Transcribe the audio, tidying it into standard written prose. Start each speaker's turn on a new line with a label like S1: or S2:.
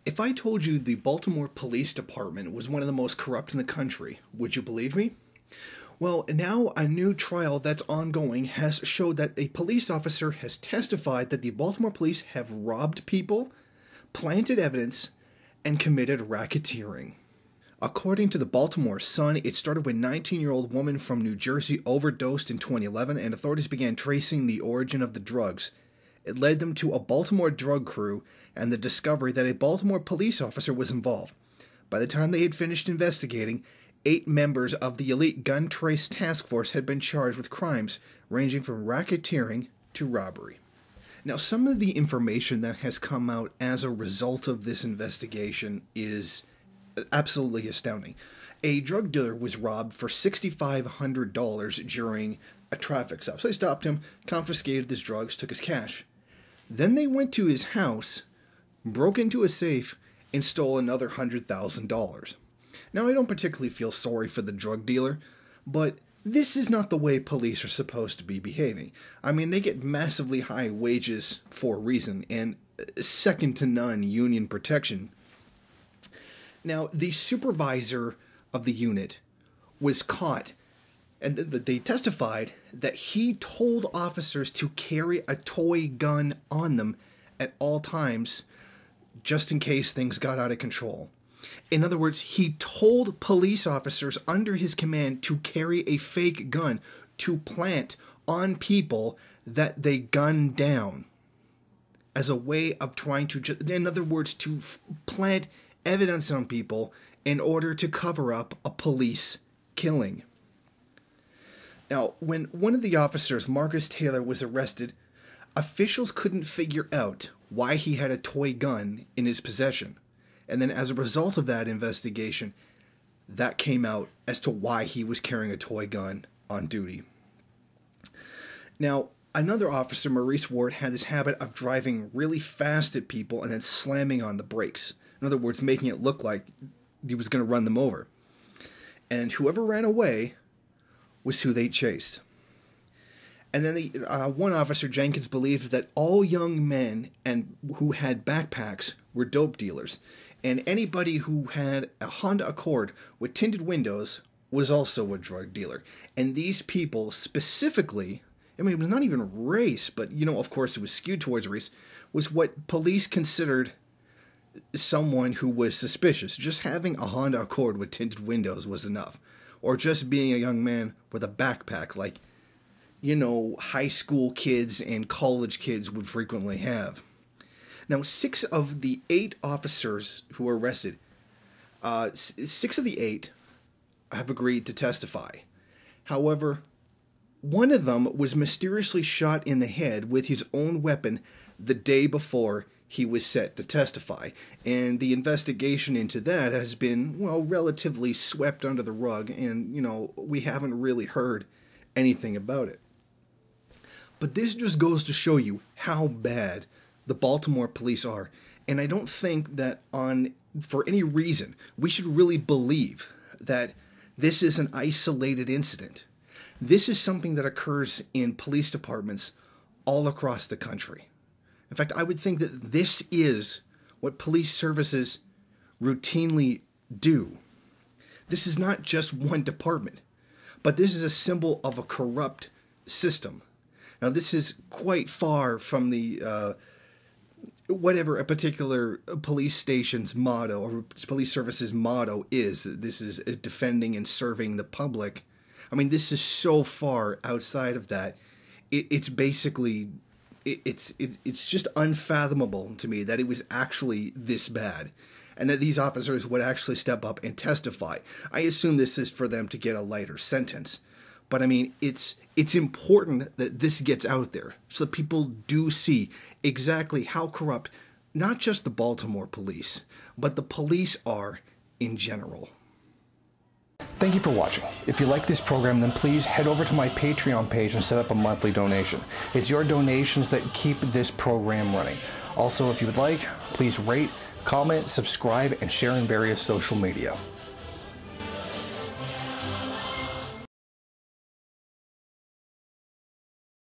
S1: If I told you the Baltimore Police Department was one of the most corrupt in the country, would you believe me? Well, now a new trial that's ongoing has showed that a police officer has testified that the Baltimore police have robbed people, planted evidence, and committed racketeering. According to the Baltimore Sun, it started when a 19-year-old woman from New Jersey overdosed in 2011, and authorities began tracing the origin of the drugs. It led them to a Baltimore drug crew and the discovery that a Baltimore police officer was involved. By the time they had finished investigating, 8 members of the elite gun trace task force had been charged with crimes ranging from racketeering to robbery. Now, some of the information that has come out as a result of this investigation is absolutely astounding. A drug dealer was robbed for $6,500 during a traffic stop. So they stopped him, confiscated his drugs, took his cash. Then they went to his house, broke into a safe, and stole another $100,000. Now, I don't particularly feel sorry for the drug dealer, but this is not the way police are supposed to be behaving. I mean, they get massively high wages for a reason, and second to none union protection. Now, the supervisor of the unit was caught, and they testified that he told officers to carry a toy gun on them at all times, just in case things got out of control. In other words, he told police officers under his command to carry a fake gun to plant on people that they gunned down as a way of trying to, in other words, to plant evidence on people in order to cover up a police killing. Now, when one of the officers, Marcus Taylor, was arrested, officials couldn't figure out why he had a toy gun in his possession. And then as a result of that investigation, that came out as to why he was carrying a toy gun on duty. Now, another officer, Maurice Ward, had this habit of driving really fast at people and then slamming on the brakes. In other words, making it look like he was going to run them over. And whoever ran away was who they chased. And then one officer, Jenkins, believed that all young men and who had backpacks were dope dealers, and anybody who had a Honda Accord with tinted windows was also a drug dealer. And these people specifically, I mean, it was not even race, but, of course it was skewed towards race, was what police considered someone who was suspicious. Just having a Honda Accord with tinted windows was enough. Or just being a young man with a backpack like, high school kids and college kids would frequently have. Now, 6 of the 8 officers who were arrested, 6 of the 8 have agreed to testify. However, one of them was mysteriously shot in the head with his own weapon the day before he was set to testify, and the investigation into that has been, relatively swept under the rug, and, we haven't really heard anything about it. But this just goes to show you how bad the Baltimore police are, and I don't think that for any reason we should really believe that this is an isolated incident. This is something that occurs in police departments all across the country. In fact, I would think that this is what police services routinely do. This is not just one department, but this is a symbol of a corrupt system. Now, this is quite far from the whatever a particular police station's motto or police service's motto is. This is defending and serving the public. I mean, this is so far outside of that. It's basically... It's just unfathomable to me that it was actually this bad, and that these officers would actually step up and testify. I assume this is for them to get a lighter sentence, but I mean, it's important that this gets out there so that people do see exactly how corrupt not just the Baltimore police, but the police are in general.
S2: Thank you for watching. If you like this program, then please head over to my Patreon page and set up a monthly donation. It's your donations that keep this program running. Also, if you would like, please rate, comment, subscribe, and share in various social media.